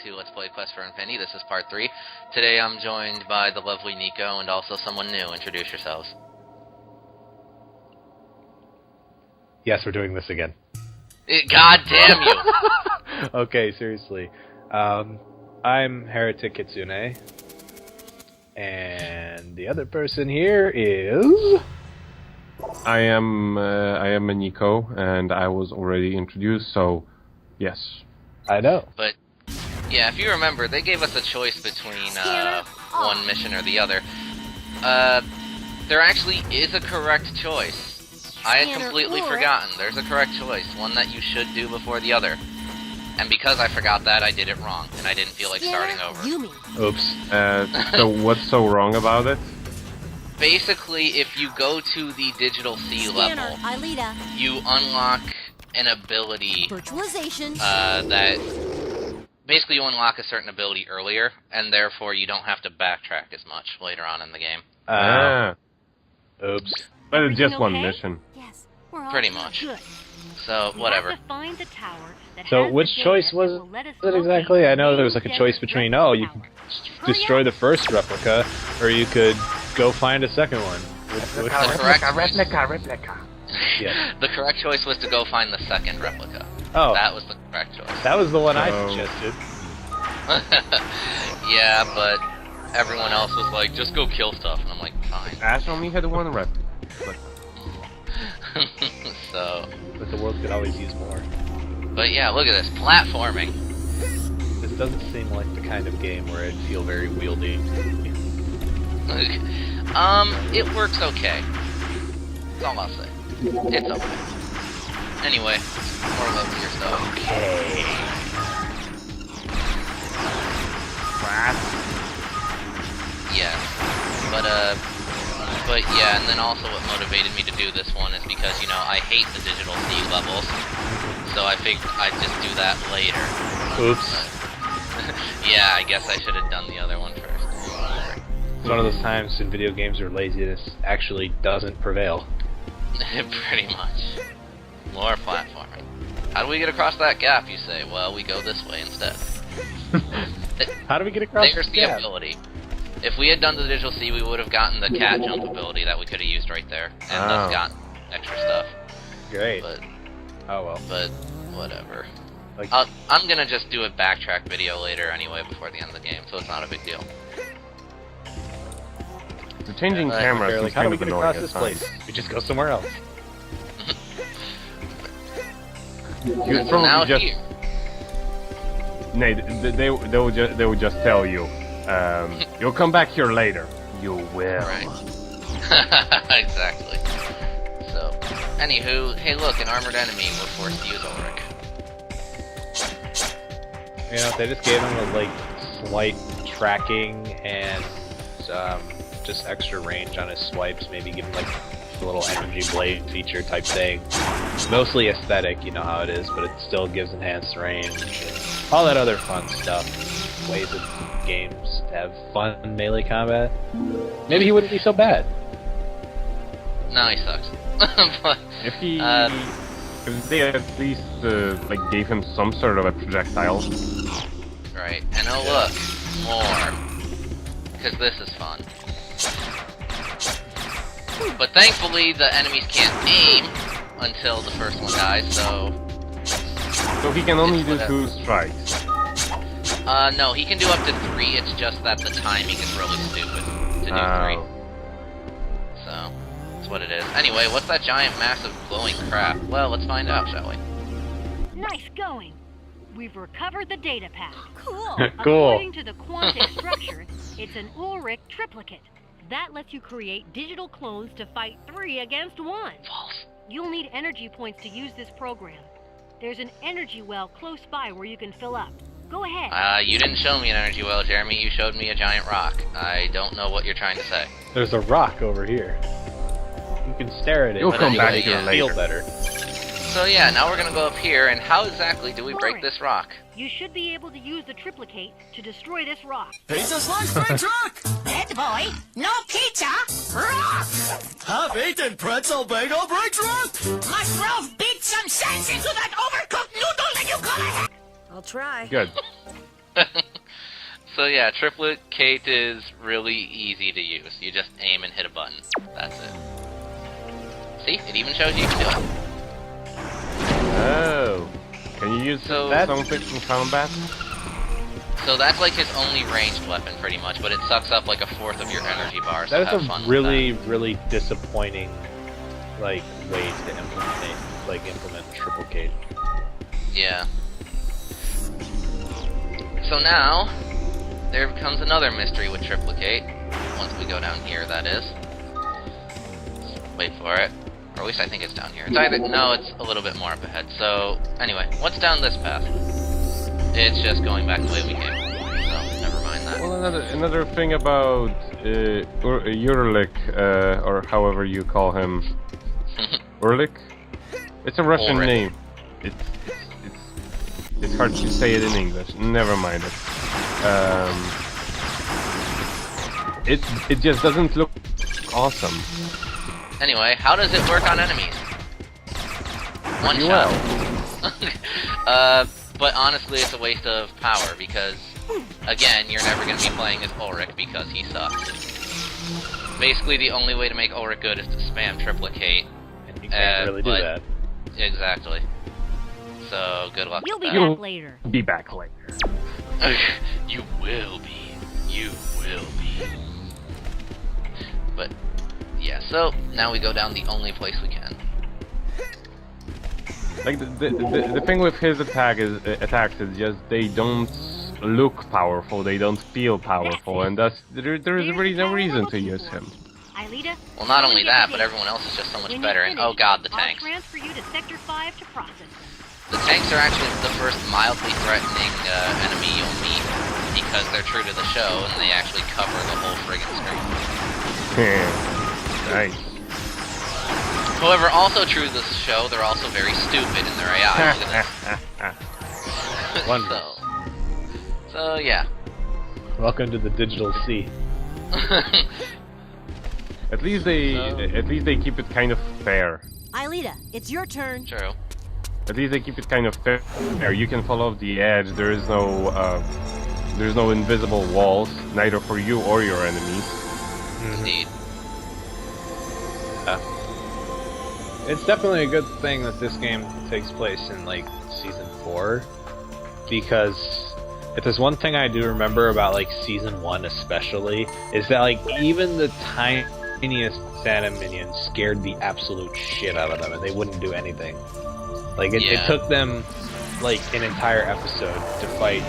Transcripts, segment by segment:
to Let's Play Quest for Infinity. This is part 3. Today I'm joined by the lovely Nico and also someone new. Introduce yourselves. Yes, we're doing this again. God damn you! Okay, seriously. I'm Heretic Kitsune. And the other person here is... I am a Nico, and I was already introduced, so yes. I know. But, yeah, if you remember, they gave us a choice between one mission or the other. There actually is a correct choice. I had completely forgotten. There's a correct choice, one that you should do before the other. And because I forgot that, I did it wrong, and I didn't feel like starting over. Oops. So what's so wrong about it? Basically, if you go to the Digital C level, you unlock an ability that... Basically, you unlock a certain ability earlier, and therefore you don't have to backtrack as much later on in the game. Oops. But it's just one mission. Yes, Pretty much. So, whatever. So, which choice was it exactly? I know there was like a choice between, oh, you can destroy the first replica, or you could go find a second one. Replica. Yes. The correct choice was to go find the second replica. Oh. That was the correct choice. That was the one I suggested. Yeah, but everyone else was like, just go kill stuff, and I'm like, fine. Ash only had one replica. So... But the world could always use more. But yeah, look at this. Platforming. This doesn't seem like the kind of game where I'd feel very wieldy. It works okay. That's all I'll say. It's okay. Anyway, more love to your stuff. Okay. Yeah. But yeah, and then also what motivated me to do this one is because, you know, I hate the Digital C levels. So I figured I'd just do that later. Oops. Yeah, I guess I should have done the other one first. It's one of those times in video games where laziness actually doesn't prevail. Pretty much. More platforming. How do we get across that gap, you say? Well, we go this way instead. How do we get across There's the the gap? ability. If we had done the Digital C, we would have gotten the cat jump ability that we could have used right there. And thus gotten extra stuff. Great. But, Oh well. but whatever. Like, I'm gonna just do a backtrack video later anyway before the end of the game, so it's not a big deal. The changing Yeah, camera they're is like, how do kind we of get annoying across at this times. place? We just go somewhere else. You'd So now probably just... here. No, they would just tell you, you'll come back here later. You will. Right. Exactly. So, anywho, hey look, an armored enemy, we're forced to use Ulrich. You know, if they just gave him a, like, slight tracking and just extra range on his swipes, maybe give him, like, a little energy blade feature type thing. Mostly aesthetic, you know how it is, but it still gives enhanced range and all that other fun stuff. Ways of games to have fun melee combat. Maybe he wouldn't be so bad. No, he sucks. But, If they at least like gave him some sort of a projectile. right, and oh look, more. Because this is fun. But thankfully, the enemies can't aim until the first one dies, so... So he can only do Whatever. 2 strikes. No, he can do up to 3, it's just that the timing is really stupid to do 3. So, that's what it is. Anyway, what's that giant, massive, glowing crap? Well, let's find out, shall we? Nice going. We've recovered the data pack. Cool. According to the Quantic structure, it's an Ulrich triplicate. That lets you create digital clones to fight 3 against 1. False. You'll need energy points to use this program. There's an energy well close by where you can fill up. Go ahead. You didn't show me an energy well, Jeremy. You showed me a giant rock. I don't know what you're trying to say. There's a rock over here. You can stare at it. You'll but come back anyway, here you feel later. better. So yeah, now we're gonna go up here, and how exactly do we break this rock? You should be able to use the triplicate to destroy this rock. Pizza slice big truck! Head boy, no pizza, rock! Half-eaten pretzel bagel break truck! Must Rolf beat some sense into that overcooked noodle that you call a... I'll try. Good. So yeah, Triplicate is really easy to use. You just aim and hit a button. That's it. See? It even shows you can do it. Oh. Can you use So something in combat? So that's like his only ranged weapon, pretty much, but it sucks up like a fourth of your energy bar. So That have is fun a with really, really disappointing, like, way to implement Triplicate. that. Yeah. So now there comes another mystery with Triplicate. Once we go down here, that is. Wait for it. Or at least I think it's down here. It's either no, it's a little bit more up ahead. So anyway, what's down this path? It's just going back the way we came. So never mind that. Well, another thing about Urlik, or however you call him, Urlik. It's a Russian Ulrich. name. It's hard to say it in English. Never mind it. It just doesn't look awesome. Anyway, how does it work on enemies? One Pretty shot. well. But honestly, it's a waste of power because, again, you're never going to be playing as Ulrich because he sucks. Basically, the only way to make Ulrich good is to spam Triplicate. And you can't really do but- that. Exactly. So, good luck We'll be with You- back later. Be back later. that. You will be. You will be. But, yeah, so, now we go down the only place we can. Like the thing with his attacks is just they don't look powerful, they don't feel powerful, and thus there is really no reason to use him. Aelita, Well, not when only you get that, the but data, everyone else is just so much when better. you're And oh finished, god, the I'll tanks. transfer you to Sector 5 to process them. The tanks are actually the first mildly threatening enemy you'll meet because they're true to the show and they actually cover the whole friggin' screen. Nice. However, also true to the show, they're also very stupid in their AI. Look at this. Wondrous. So, yeah. Welcome to the digital sea. At least they keep it kind of fair. Aelita, it's your turn. True. At least they keep it kind of fair. You can fall off the edge. There's no invisible walls, neither for you or your enemies. Indeed. It's definitely a good thing that this game takes place in, like, Season 4, because if there's one thing I do remember about, like, Season 1 especially, is that, like, even the tiniest Santa minions scared the absolute shit out of them, and they wouldn't do anything. Like, it Yeah. took them, like, an entire episode to fight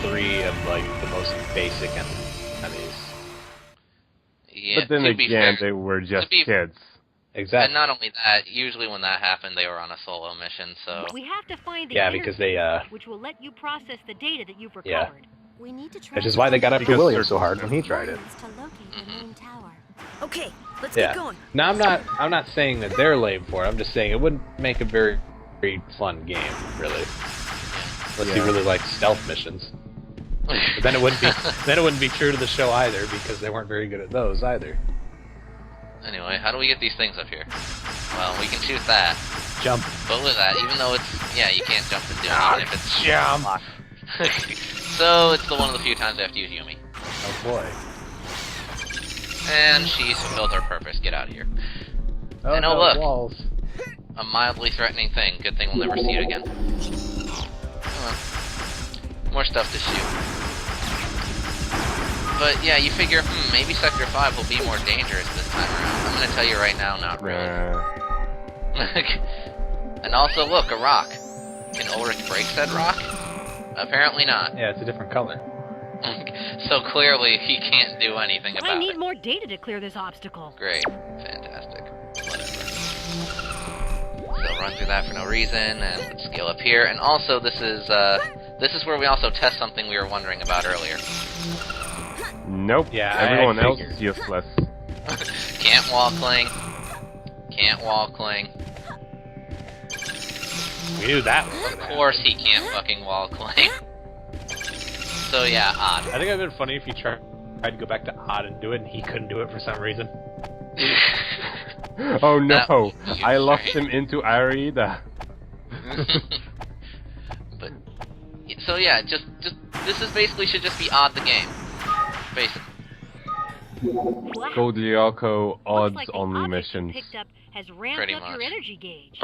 3 of, like, the most basic enemies. Yeah, But then to be again, fair, they were just be- kids. Exactly. and not only that, usually when that happened, they were on a solo mission, so... We have to find the Yeah, because they, interface, which will let you process the data that you've Yeah. recovered. We need to which is why they got after Because William so hard when he tried it. To locate the Mhm. main tower. Okay, let's Yeah. get going. Now I'm not saying that they're lame for it. I'm just saying it wouldn't make a very, very fun game, really. Unless you Yeah. really like stealth missions. But then it wouldn't be true to the show either because they weren't very good at those either. Anyway, how do we get these things up here? Well, we can shoot that. Jump. But with that, even though it's... Yeah, you can't jump and do it, even if it's... Jump. So, it's the one of the few times I have to use Yumi. Oh boy. And she's fulfilled her purpose. Get out of here. Oh, And oh, no, look. walls. A mildly threatening thing. Good thing we'll never see it again. Oh well. More stuff to shoot. But yeah, you figure, maybe Sector 5 will be more dangerous this time around. I'm gonna tell you right now, not really. And also, look, a rock. Can Ulrich break said rock? Apparently not. Yeah, it's a different color. So clearly, he can't do anything I about need it. more data to clear this obstacle. Great. Fantastic. Whatever. So run through that for no reason, and let's scale up here. And also, this is where we also test something we were wondering about earlier. Nope. Yeah, I Everyone else figured. is useless. Can't wall cling. Can't wall cling. We knew that. Of course he can't fucking wall cling. So yeah, odd. I think it'd been funny if you tried to go back to Odd and do it, and he couldn't do it for some reason. Oh no! That would be I locked insane. him into Arida. But so yeah, just this is basically should just be Odd the game. basically. Wow. Code Lyoko Looks odds like the only object you missions. picked up has ramped Pretty up your much. energy gauge.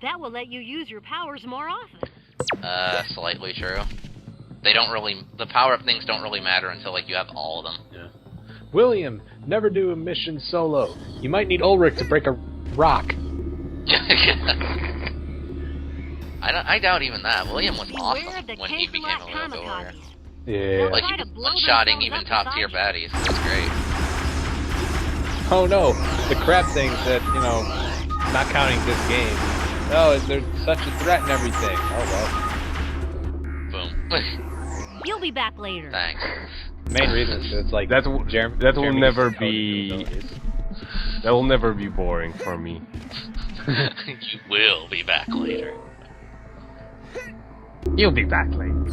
That will let you use your powers more often. Slightly true. They don't really. The power-up things don't really matter until, like, you have all of them. Yeah. William, never do a mission solo. You might need Ulrich to break a rock. I doubt even that. William was Beware awesome of the when he became a Kenkumat Lyoko warrior. kamikazes. Yeah. Like, he Try to was blow one-shotting themselves even up top-tier beside baddies. It was great. Oh no, the crab things that, you know, not counting this game. Oh, they're such a threat and everything. Oh Boom. You'll be back later. Thanks. well. Main reason is it's like That Jeremy. that will Jeremy never gets to code be abilities. that will never be boring for me. You will be back later. You'll be back later.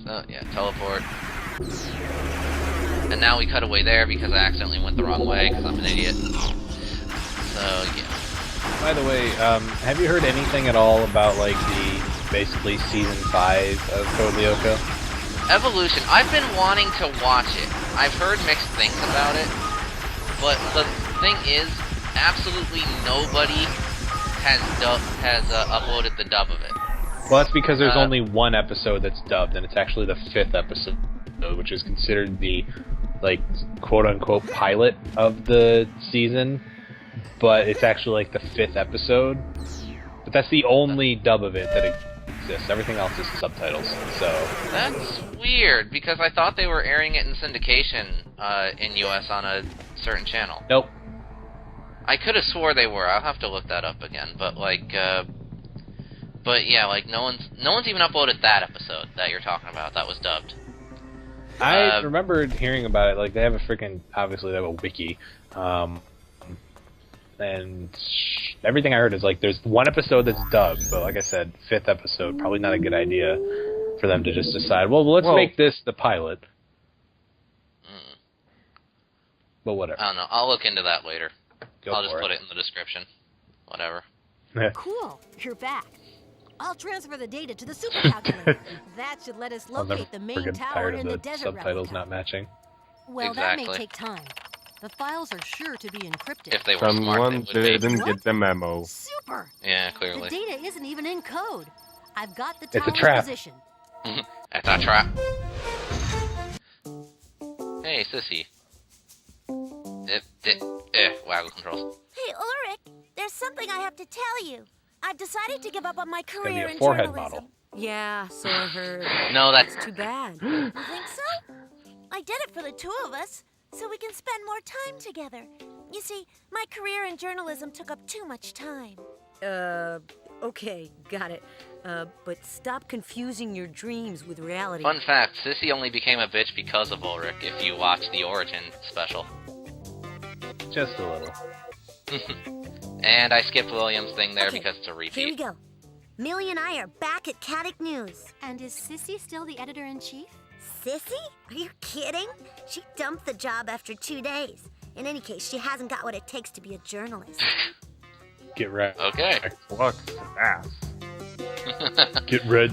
So, yeah, teleport. And now we cut away there because I accidentally went the wrong way because I'm an idiot. So, yeah. By the way, have you heard anything at all about like the basically season 5 of Code Lyoko? Evolution. I've been wanting to watch it. I've heard mixed things about it. But the thing is, absolutely nobody has uploaded the dub of it. Well, that's because there's Uh, only one episode that's dubbed, and it's actually the 5th episode, which is considered the like quote-unquote pilot of the season. But it's actually like the 5th episode. But that's the only dub of it that exists. Everything else is subtitles. So That's weird, because I thought they were airing it in syndication in US on a certain channel. nope. I could have swore they were. I'll have to look that up again. But like, but yeah, like no one's even uploaded that episode that you're talking about. That was dubbed. I remembered hearing about it. Like they have a freaking obviously they have a wiki, and everything I heard is like there's one episode that's dubbed, but like I said, 5th episode probably not a good idea for them to just decide. Well, let's Well- make this the pilot. Mm, But whatever. I don't know. I'll look into that later. Go I'll just for put it in the description. Whatever. Cool. You're back. I'll transfer the data to the supercalculator. That should let us I'll never locate the main freaking tower tired in of the the desert subtitles replica. not matching. Well, that may Exactly. take time. The files are sure to be encrypted. If they were smart, Someone they would be. didn't What? get the memo. Super. Yeah, The clearly. data isn't even in code. I've got the It's a tower's trap. position. That's our trap. Hey, sissy. Waggle controls. Hey, Ulrich, there's something I have to tell you. I've decided to give up on my It's gonna be career a in forehead journalism. model. Yeah, so I heard. No, that's Too bad. You think so? I did it for the two of us, so we can spend more time together. You see, my career in journalism took up too much time. Okay, got it. But stop confusing your dreams with reality. fun fact. Sissy only became a bitch because of Ulrich. If you watch the Origin special. Just a little. And I skipped William's thing there Okay, because it's a Here we repeat. go. Millie and I are back at Caddick News. And is Sissy still the editor-in-chief? Sissy? Are you kidding? She dumped the job after 2 days. In any case, she hasn't got what it takes to be a journalist. Get red. Okay. Xbox ass. Get red.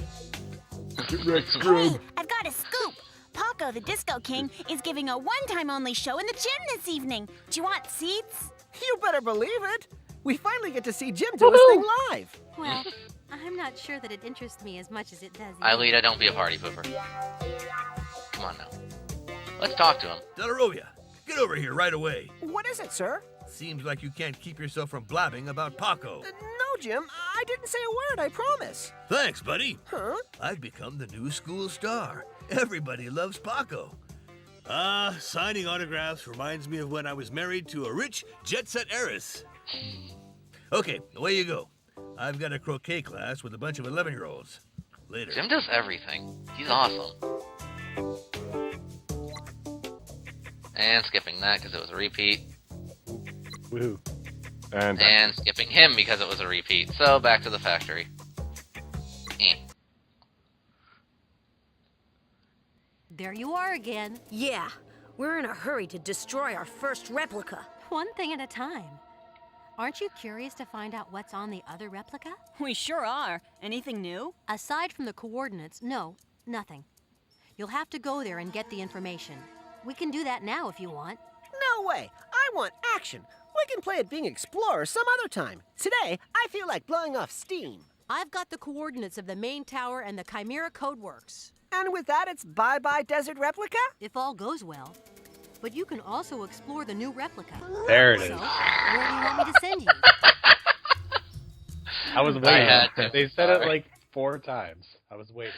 Hey, I've got a scoop! Paco, the Disco King, is giving a one-time only show in the gym this evening. Do you want seats? You better believe it. We finally get to see Jim do his thing live. Well, I'm not sure that it interests me as much as it does. Aelita, don't be a party pooper. Come on now. Let's talk to him. Delarovia, get over here right away. What is it, sir? Seems like you can't keep yourself from blabbing about Paco. No, Jim. I didn't say a word, I promise. Thanks, buddy. Huh? I've become the new school star. Everybody loves Paco. Signing autographs reminds me of when I was married to a rich jet-set heiress. Okay, away you go. I've got a croquet class with a bunch of 11-year-olds. Later. Jim does everything. He's awesome. And skipping that because it was a repeat. Woohoo. And skipping him because it was a repeat. So back to the factory. There you are again. Yeah, we're in a hurry to destroy our first replica. One thing at a time. Aren't you curious to find out what's on the other replica? We sure are. Anything new? Aside from the coordinates, no, nothing. You'll have to go there and get the information. We can do that now if you want. No way. I want action. We can play at being explorers some other time. Today, I feel like blowing off steam. I've got the coordinates of the main tower and the Chimera code works. And with that, it's bye-bye desert replica? If all goes well. But you can also explore the new replica. There it So, is. where do you want me to send you? I was I waiting. had to. They said it like 4 times. I was waiting.